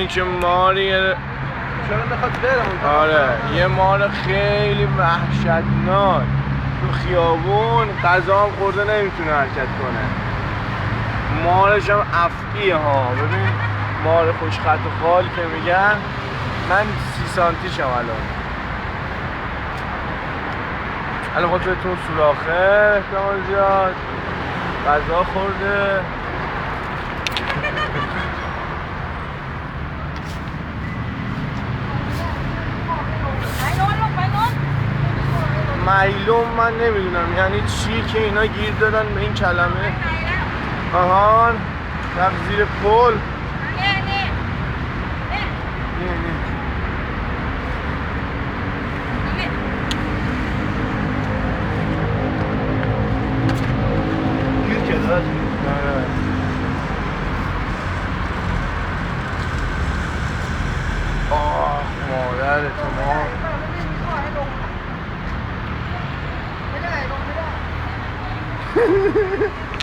این که ماریه چرا میخواد بره؟ آره یه مار خیلی وحشتناک تو خیابون غذا هم خورده نمیتونه حرکت کنه. مارش هم افعیه ها. ببین مار خوش خط و خال که میگن، من 30 سانتیشم الان خودتون سوراخه احتمال زیاد غذا خورده. معلوم من نمیدونم یعنی چی که اینا گیر دادن به این کلمه. آهان رفت زیر پل. گیر که داد. آه مادر تو ماไม่ได้ลงไม่ได้